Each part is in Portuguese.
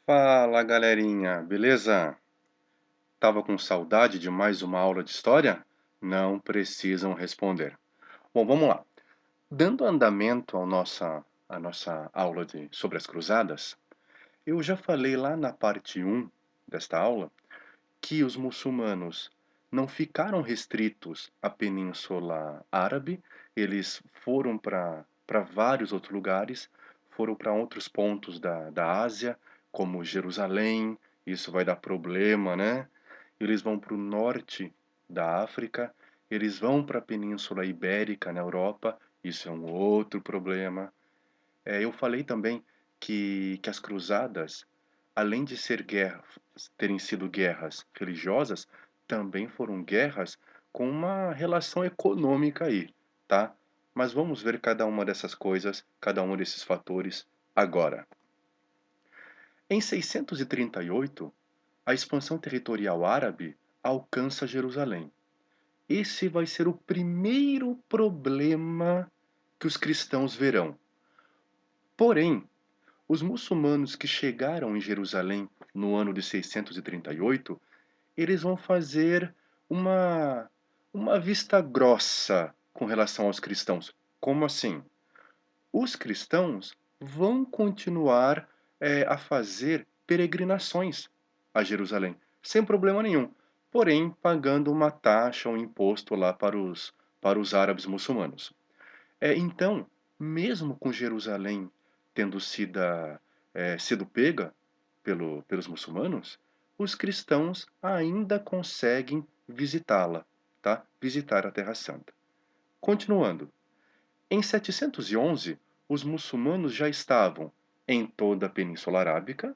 Fala galerinha, beleza? Tava com saudade de mais uma aula de história? Não precisam responder. Bom, vamos lá. Dando andamento à nossa aula sobre as cruzadas, eu já falei lá na parte um desta aula que os muçulmanos não ficaram restritos à Península Árabe, eles foram para vários outros lugares, foram para outros pontos da Ásia, como Jerusalém, isso vai dar problema, né? Eles vão para o norte da África, eles vão para a Península Ibérica na Europa, isso é um outro problema. Eu falei também que as cruzadas, além de terem sido guerras religiosas, também foram guerras com uma relação econômica aí, tá? Mas vamos ver cada uma dessas coisas, cada um desses fatores agora. Em 638, a expansão territorial árabe alcança Jerusalém. Esse vai ser o primeiro problema que os cristãos verão. Porém, os muçulmanos que chegaram em Jerusalém no ano de 638, eles vão fazer uma, uma vista grossa com relação aos cristãos. Como assim? Os cristãos vão continuar a fazer peregrinações a Jerusalém, sem problema nenhum, porém pagando uma taxa, um imposto lá para os árabes muçulmanos. Então, mesmo com Jerusalém tendo sido pega pelos muçulmanos, os cristãos ainda conseguem visitá-la, tá? Visitar a Terra Santa. Continuando, em 711, os muçulmanos já estavam em toda a Península Arábica,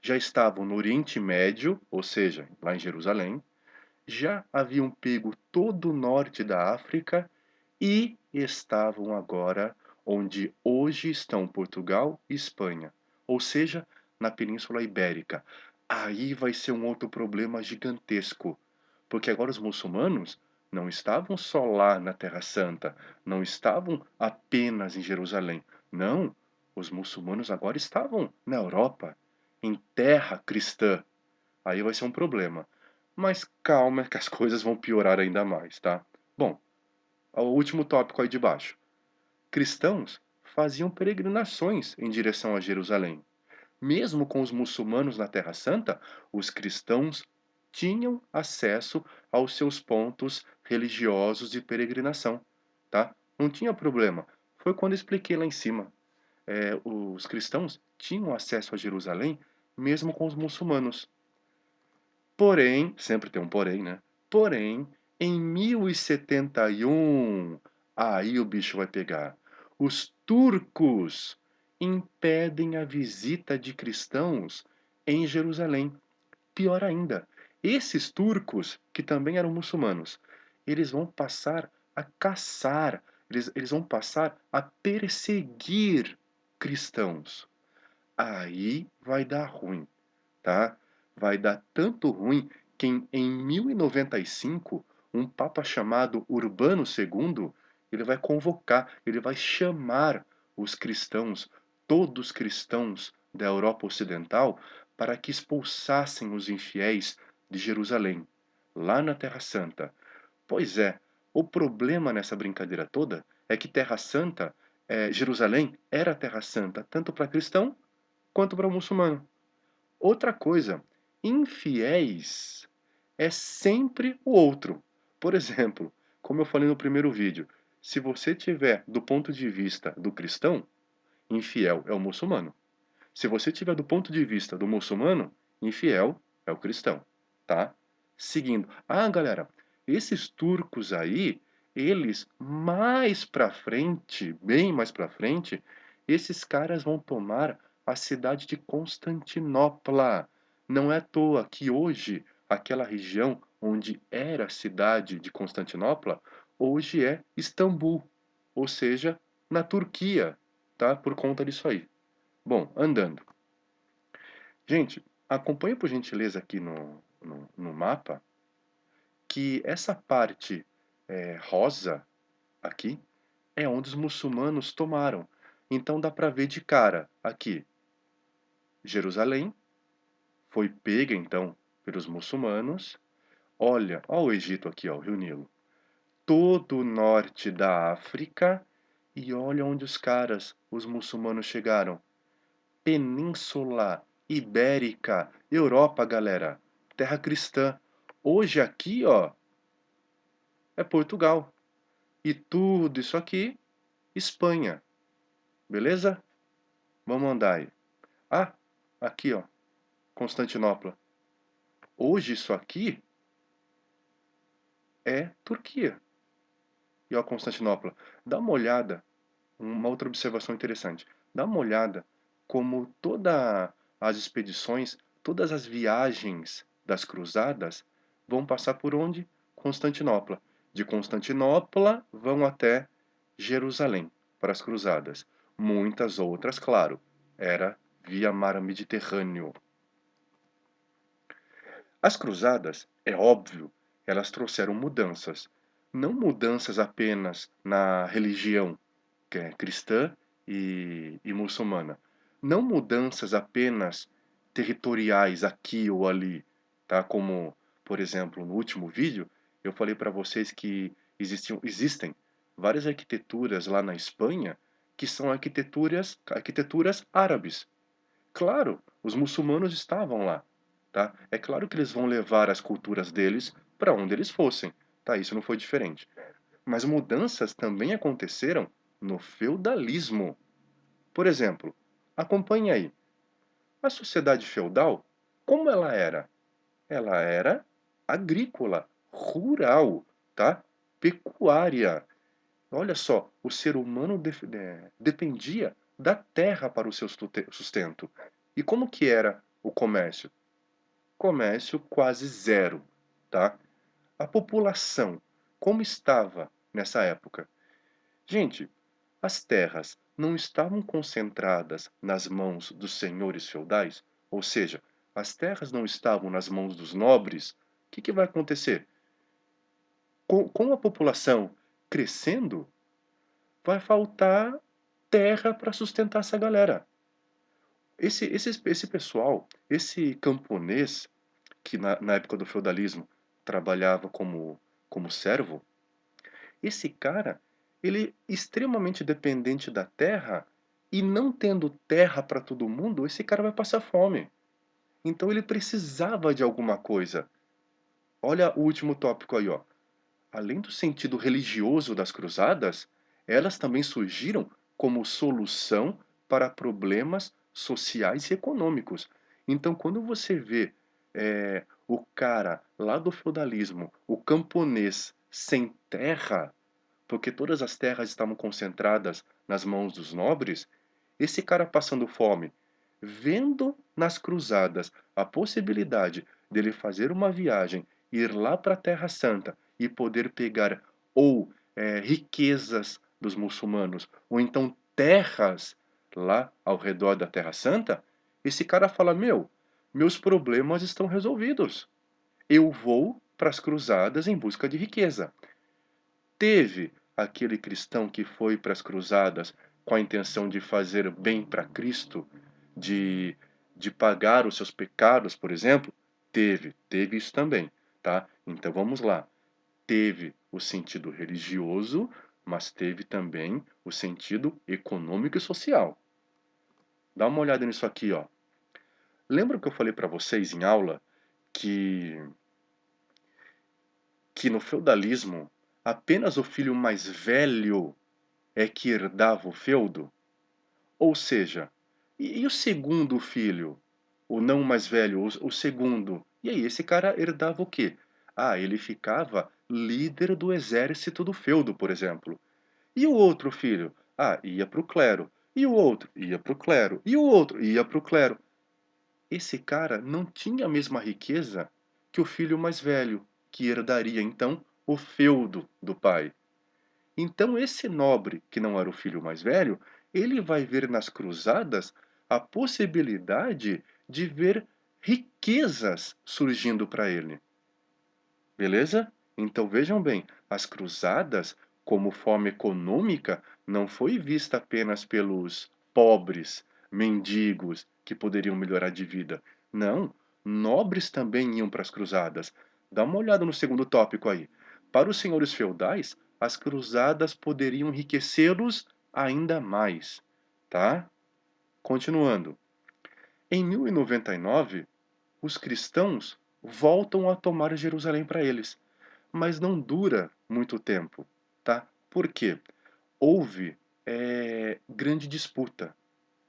já estavam no Oriente Médio, ou seja, lá em Jerusalém, já haviam pego todo o norte da África e estavam agora onde hoje estão Portugal e Espanha, ou seja, na Península Ibérica. Aí vai ser um outro problema gigantesco, porque agora os muçulmanos não estavam só lá na Terra Santa, não estavam apenas em Jerusalém. Não, os muçulmanos agora estavam na Europa, em terra cristã. Aí vai ser um problema. Mas calma que as coisas vão piorar ainda mais, tá? Bom, o último tópico aí de baixo. Cristãos faziam peregrinações em direção a Jerusalém. Mesmo com os muçulmanos na Terra Santa, os cristãos tinham acesso aos seus pontos religiosos de peregrinação, tá? Não tinha problema. Foi quando eu expliquei lá em cima. Os cristãos tinham acesso a Jerusalém mesmo com os muçulmanos. Porém, sempre tem um porém, né? Porém, em 1071, aí o bicho vai pegar. Os turcos impedem a visita de cristãos em Jerusalém. Pior ainda, esses turcos, que também eram muçulmanos, eles vão passar a caçar, eles vão passar a perseguir cristãos. Aí vai dar ruim, tá? Vai dar tanto ruim que em 1095, um papa chamado Urbano II, ele vai convocar, ele vai chamar os cristãos, todos os cristãos da Europa Ocidental, para que expulsassem os infiéis de Jerusalém, lá na Terra Santa. Pois é, o problema nessa brincadeira toda é que Terra Santa, Jerusalém, era Terra Santa tanto para cristão quanto para muçulmano. Outra coisa, infiéis é sempre o outro. Por exemplo, como eu falei no primeiro vídeo, se você tiver do ponto de vista do cristão, infiel é o muçulmano. Se você tiver do ponto de vista do muçulmano, infiel é o cristão, tá? Seguindo. Ah, galera, esses turcos aí, eles mais pra frente, bem mais pra frente, esses caras vão tomar a cidade de Constantinopla. Não é à toa que hoje aquela região onde era a cidade de Constantinopla, hoje é Istambul, ou seja, na Turquia, tá? Por conta disso aí. Bom, andando. Gente, acompanhe por gentileza aqui no mapa que essa parte rosa aqui é onde os muçulmanos tomaram. Então dá para ver de cara aqui Jerusalém, foi pega então pelos muçulmanos. Olha, ó o Egito aqui, ó, o Rio Nilo. Todo o norte da África e olha onde os caras, os muçulmanos chegaram. Península Ibérica, Europa, galera. Terra cristã. Hoje aqui, ó, é Portugal. E tudo isso aqui, Espanha. Beleza? Vamos andar aí. Ah, aqui, ó, Constantinopla. Hoje isso aqui é Turquia. E ó, Constantinopla. Dá uma olhada, uma outra observação interessante. Dá uma olhada como todas as expedições, todas as viagens das cruzadas vão passar por onde? Constantinopla. De Constantinopla vão até Jerusalém para as cruzadas. Muitas outras, claro, era via mar Mediterrâneo. As cruzadas, é óbvio, elas trouxeram mudanças. Não mudanças apenas na religião, que é cristã e muçulmana. Não mudanças apenas territoriais aqui ou ali, tá? Como, por exemplo, no último vídeo, eu falei para vocês que existem várias arquiteturas lá na Espanha que são arquiteturas árabes. Claro, os muçulmanos estavam lá, tá? É claro que eles vão levar as culturas deles para onde eles fossem, tá? Isso não foi diferente. Mas mudanças também aconteceram no feudalismo. Por exemplo, acompanhe aí. A sociedade feudal, como ela era? Ela era agrícola, rural, tá? Pecuária. Olha só, o ser humano dependia da terra para o seu sustento. E como que era o comércio? Comércio quase zero, tá? A população, como estava nessa época? Gente, as terras não estavam concentradas nas mãos dos senhores feudais, ou seja, as terras não estavam nas mãos dos nobres. O que vai acontecer? Com a população crescendo, vai faltar terra para sustentar essa galera. Esse pessoal, esse camponês, que na época do feudalismo trabalhava como servo, esse cara, ele é extremamente dependente da terra e não tendo terra para todo mundo, esse cara vai passar fome. Então ele precisava de alguma coisa. Olha o último tópico aí, ó. Além do sentido religioso das cruzadas, elas também surgiram como solução para problemas sociais e econômicos. Então, quando você vê o cara lá do feudalismo, o camponês sem terra, porque todas as terras estavam concentradas nas mãos dos nobres, esse cara passando fome, vendo nas cruzadas a possibilidade dele fazer uma viagem, ir lá para a Terra Santa e poder pegar ou riquezas dos muçulmanos, ou então terras lá ao redor da Terra Santa, esse cara fala: Meu, meus problemas estão resolvidos. Eu vou para as cruzadas em busca de riqueza. Teve aquele cristão que foi para as cruzadas com a intenção de fazer bem para Cristo, de, de pagar os seus pecados, por exemplo? Teve isso também, tá? Então vamos lá. Teve o sentido religioso, mas teve também o sentido econômico e social. Dá uma olhada nisso aqui, ó. Lembra que eu falei para vocês em aula que que no feudalismo apenas o filho mais velho é que herdava o feudo? Ou seja, e o segundo filho? O não mais velho, o segundo. E aí, esse cara herdava o quê? Ah, ele ficava líder do exército do feudo, por exemplo. E o outro filho? Ah, ia para o clero. E o outro? Ia para o clero. E o outro? Ia para o clero. Esse cara não tinha a mesma riqueza que o filho mais velho, que herdaria então o feudo do pai. Então, esse nobre, que não era o filho mais velho, ele vai ver nas cruzadas a possibilidade de ver riquezas surgindo para ele. Beleza? Então vejam bem, as cruzadas, como forma econômica, não foi vista apenas pelos pobres, mendigos, que poderiam melhorar de vida. Não, Nobres também iam para as cruzadas. Dá uma olhada no segundo tópico aí. Para os senhores feudais, as cruzadas poderiam enriquecê-los ainda mais, tá? Continuando. Em 1099, os cristãos voltam a tomar Jerusalém para eles, mas não dura muito tempo, tá? Por quê? Houve grande disputa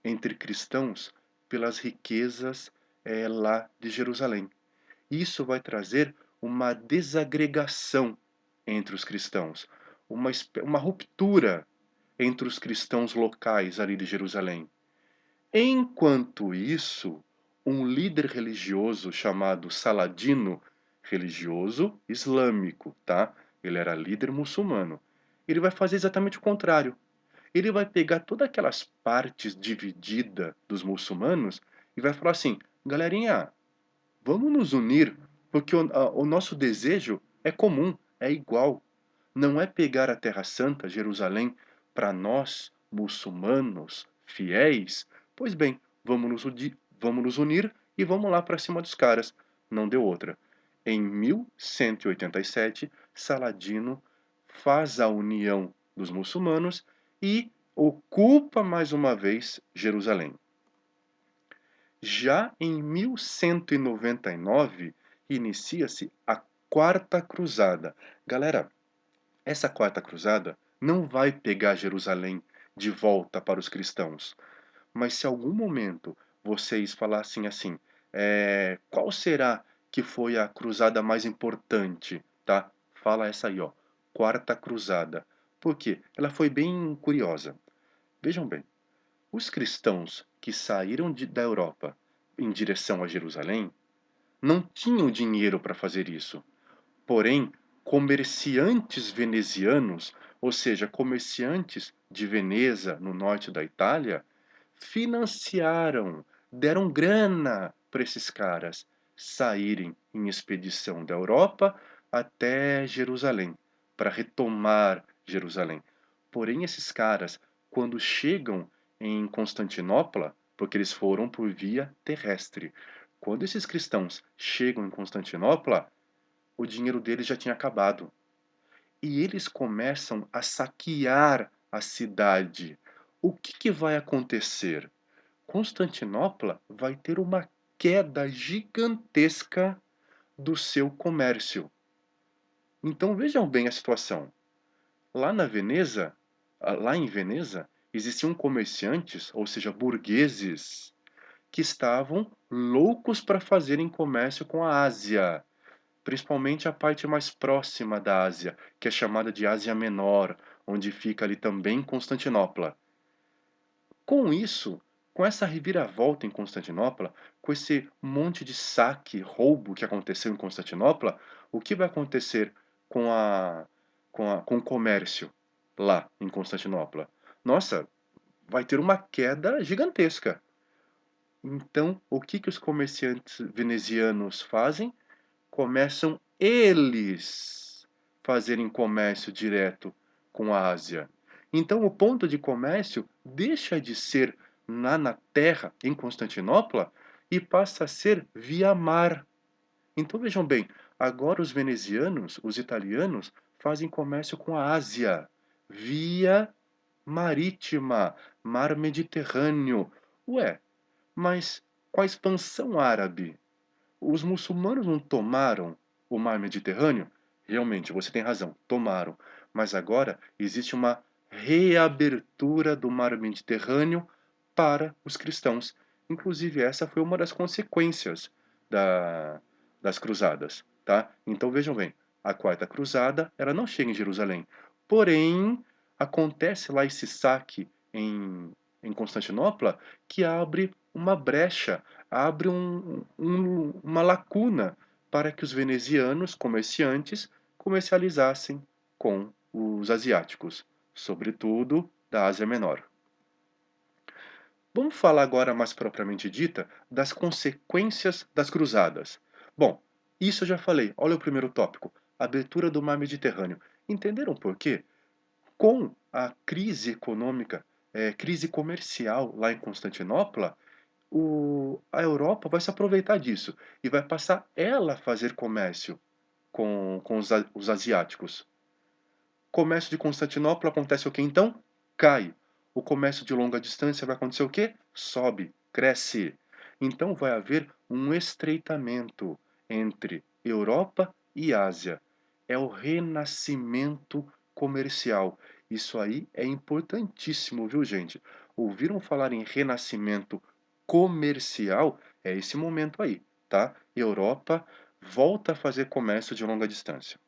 entre cristãos pelas riquezas lá de Jerusalém. Isso vai trazer uma desagregação entre os cristãos, uma ruptura entre os cristãos locais ali de Jerusalém. Enquanto isso, um líder religioso chamado Saladino, religioso islâmico, tá? Ele era líder muçulmano. Ele vai fazer exatamente o contrário. Ele vai pegar todas aquelas partes divididas dos muçulmanos e vai falar assim: galerinha, vamos nos unir, porque o nosso desejo é comum, é igual. Não é pegar a Terra Santa, Jerusalém, para nós, muçulmanos, fiéis. Pois bem, vamos nos unir e vamos lá para cima dos caras. Não deu outra. Em 1187, Saladino faz a união dos muçulmanos e ocupa mais uma vez Jerusalém. Já em 1199, inicia-se a Quarta Cruzada. Galera, essa Quarta Cruzada não vai pegar Jerusalém de volta para os cristãos. Mas se algum momento vocês falassem assim, qual será que foi a cruzada mais importante, tá? Fala essa aí, ó, Quarta Cruzada. Por quê? Ela foi bem curiosa. Vejam bem, os cristãos que saíram da Europa em direção a Jerusalém não tinham dinheiro para fazer isso. Porém, comerciantes venezianos, ou seja, comerciantes de Veneza, no norte da Itália, financiaram, deram grana para esses caras saírem em expedição da Europa até Jerusalém, para retomar Jerusalém. Porém, esses caras, quando chegam em Constantinopla, porque eles foram por via terrestre, quando esses cristãos chegam em Constantinopla, o dinheiro deles já tinha acabado. E eles começam a saquear a cidade. O que vai acontecer? Constantinopla vai ter uma queda gigantesca do seu comércio. Então vejam bem a situação. Lá na Veneza, lá em Veneza, existiam comerciantes, ou seja, burgueses, que estavam loucos para fazerem comércio com a Ásia, principalmente a parte mais próxima da Ásia, que é chamada de Ásia Menor, onde fica ali também Constantinopla. Com isso, com essa reviravolta em Constantinopla, com esse monte de saque, roubo que aconteceu em Constantinopla, o que vai acontecer com o comércio lá em Constantinopla? Nossa, vai ter uma queda gigantesca. Então, o que os comerciantes venezianos fazem? Começam eles fazerem comércio direto com a Ásia. Então, o ponto de comércio deixa de ser na terra, em Constantinopla, e passa a ser via mar. Então, vejam bem, agora os venezianos, os italianos, fazem comércio com a Ásia, via marítima, mar Mediterrâneo. Ué, mas com a expansão árabe, os muçulmanos não tomaram o mar Mediterrâneo? Realmente, você tem razão, tomaram. Mas agora existe uma reabertura do mar Mediterrâneo para os cristãos. Inclusive, essa foi uma das consequências da, das cruzadas. Tá? Então vejam bem, a quarta cruzada ela não chega em Jerusalém. Porém, acontece lá esse saque em Constantinopla que abre uma brecha, abre uma lacuna para que os venezianos, comerciantes, comercializassem com os asiáticos, sobretudo da Ásia Menor. Vamos falar agora, mais propriamente dita, das consequências das cruzadas. Bom, isso eu já falei. Olha o primeiro tópico, abertura do mar Mediterrâneo. Entenderam por quê? Com a crise econômica, crise comercial lá em Constantinopla, a Europa vai se aproveitar disso e vai passar ela a fazer comércio com os asiáticos. Comércio de Constantinopla acontece o que então? Cai. O comércio de longa distância vai acontecer o quê? Sobe, cresce. Então vai haver um estreitamento entre Europa e Ásia. É o renascimento comercial. Isso aí é importantíssimo, viu, gente? Ouviram falar em renascimento comercial? É esse momento aí, tá? Europa volta a fazer comércio de longa distância.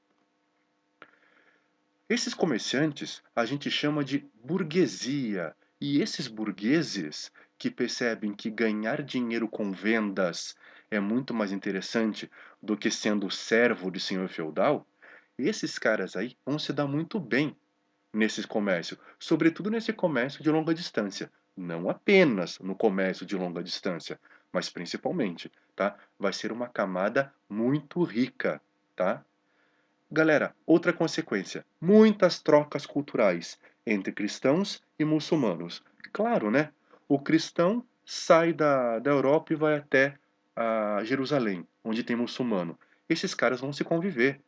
Esses comerciantes a gente chama de burguesia, e esses burgueses que percebem que ganhar dinheiro com vendas é muito mais interessante do que sendo servo de senhor feudal, esses caras aí vão se dar muito bem nesse comércio, sobretudo nesse comércio de longa distância. Não apenas no comércio de longa distância, mas principalmente, tá? Vai ser uma camada muito rica, tá? Galera, outra consequência: muitas trocas culturais entre cristãos e muçulmanos. Claro, né? O cristão sai da Europa e vai até Jerusalém, onde tem muçulmano. Esses caras vão se conviver.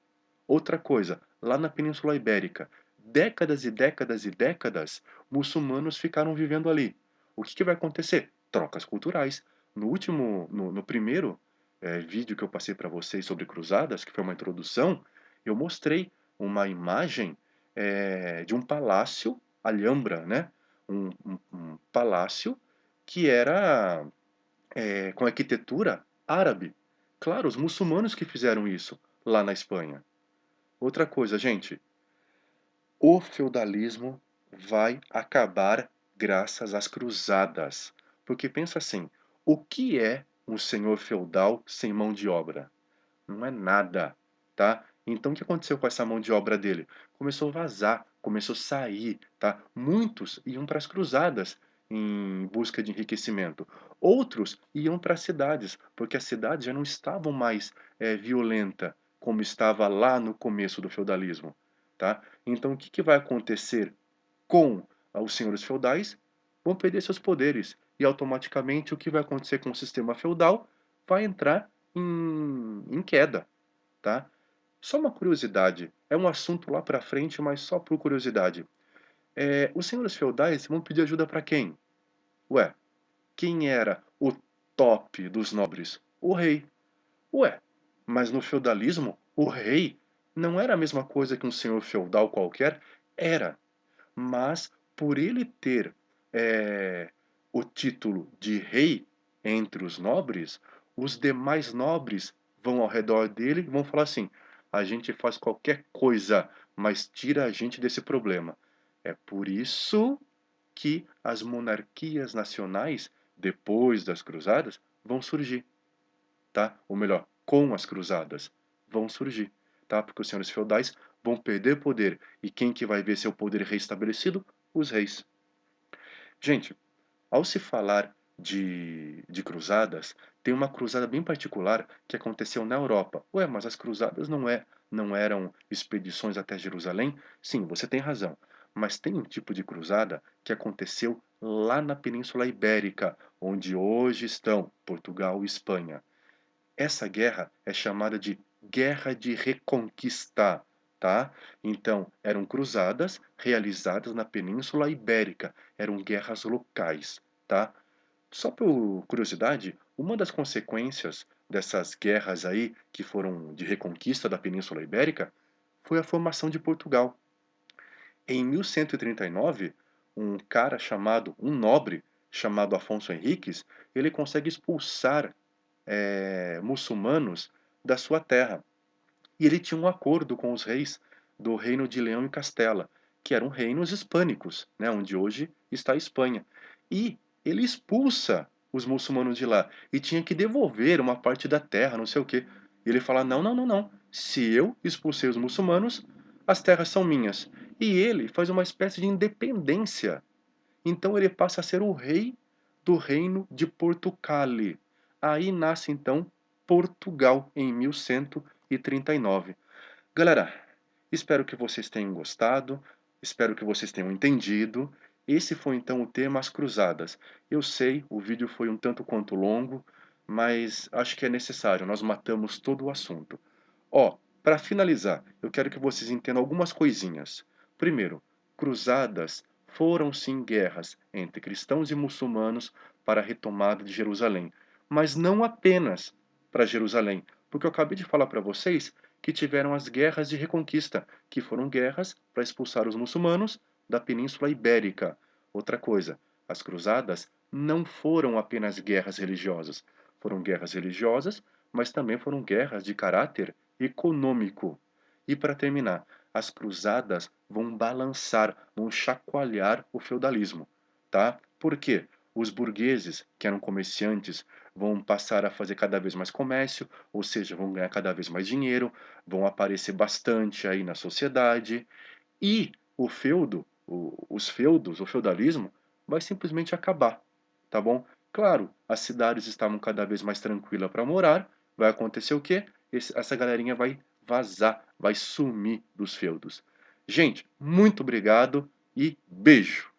Outra coisa, lá na Península Ibérica, décadas e décadas e décadas, muçulmanos ficaram vivendo ali. O que vai acontecer? Trocas culturais. No primeiro vídeo que eu passei para vocês sobre cruzadas, que foi uma introdução, eu mostrei uma imagem de um palácio, Alhambra, né? Um palácio que era com arquitetura árabe. Claro, os muçulmanos que fizeram isso lá na Espanha. Outra coisa, gente, o feudalismo vai acabar graças às cruzadas. Porque pensa assim, o que é um senhor feudal sem mão de obra? Não é nada, tá? Então o que aconteceu com essa mão de obra dele? Começou a vazar, começou a sair, tá? Muitos iam para as cruzadas em busca de enriquecimento. Outros iam para as cidades, porque as cidades já não estavam mais violenta como estava lá no começo do feudalismo, tá? Então o que vai acontecer com os senhores feudais? Vão perder seus poderes e automaticamente o que vai acontecer com o sistema feudal vai entrar em queda, tá? Só uma curiosidade, é um assunto lá para frente, mas só por curiosidade. Os senhores feudais vão pedir ajuda para quem? Ué, quem era o top dos nobres? O rei. Ué, mas no feudalismo, o rei não era a mesma coisa que um senhor feudal qualquer? Era. Mas por ele ter eh, o título de rei entre os nobres, os demais nobres vão ao redor dele e vão falar assim: a gente faz qualquer coisa, mas tira a gente desse problema. É por isso que as monarquias nacionais, depois das cruzadas, vão surgir, tá? Ou melhor, com as cruzadas, vão surgir, tá? Porque os senhores feudais vão perder poder. E quem que vai ver seu poder restabelecido? Os reis. Gente, ao se falar de cruzadas, tem uma cruzada bem particular que aconteceu na Europa. Ué, mas as cruzadas não eram expedições até Jerusalém? Sim, você tem razão. Mas tem um tipo de cruzada que aconteceu lá na Península Ibérica, onde hoje estão Portugal e Espanha. Essa guerra é chamada de Guerra de Reconquista, tá? Então, eram cruzadas realizadas na Península Ibérica, eram guerras locais, tá? Só por curiosidade, uma das consequências dessas guerras aí, que foram de reconquista da Península Ibérica, foi a formação de Portugal. Em 1139, um nobre chamado Afonso Henriques, ele consegue expulsar muçulmanos da sua terra. E ele tinha um acordo com os reis do reino de Leão e Castela, que eram reinos hispânicos, né, onde hoje está a Espanha. E ele expulsa os muçulmanos de lá e tinha que devolver uma parte da terra, não sei o quê. E ele fala: não, não, não, não. Se eu expulsei os muçulmanos, as terras são minhas. E ele faz uma espécie de independência. Então ele passa a ser o rei do reino de Portugal. Aí nasce então Portugal em 1139. Galera, espero que vocês tenham gostado, espero que vocês tenham entendido Esse foi então o tema As Cruzadas. Eu sei, o vídeo foi um tanto quanto longo, mas acho que é necessário, nós matamos todo o assunto. Ó, para finalizar, eu quero que vocês entendam algumas coisinhas. Primeiro, cruzadas foram sim guerras entre cristãos e muçulmanos para a retomada de Jerusalém, mas não apenas para Jerusalém, porque eu acabei de falar para vocês que tiveram as guerras de reconquista, que foram guerras para expulsar os muçulmanos da Península Ibérica. Outra coisa, as cruzadas não foram apenas guerras religiosas, foram guerras religiosas, mas também foram guerras de caráter econômico. E para terminar, as cruzadas vão balançar, vão chacoalhar o feudalismo, tá? Por quê? Os burgueses, que eram comerciantes, vão passar a fazer cada vez mais comércio, ou seja, vão ganhar cada vez mais dinheiro, vão aparecer bastante aí na sociedade, e o feudo, os feudos, o feudalismo, vai simplesmente acabar, tá bom? Claro, as cidades estavam cada vez mais tranquilas para morar, vai acontecer o quê? Essa galerinha vai vazar, vai sumir dos feudos. Gente, muito obrigado e beijo!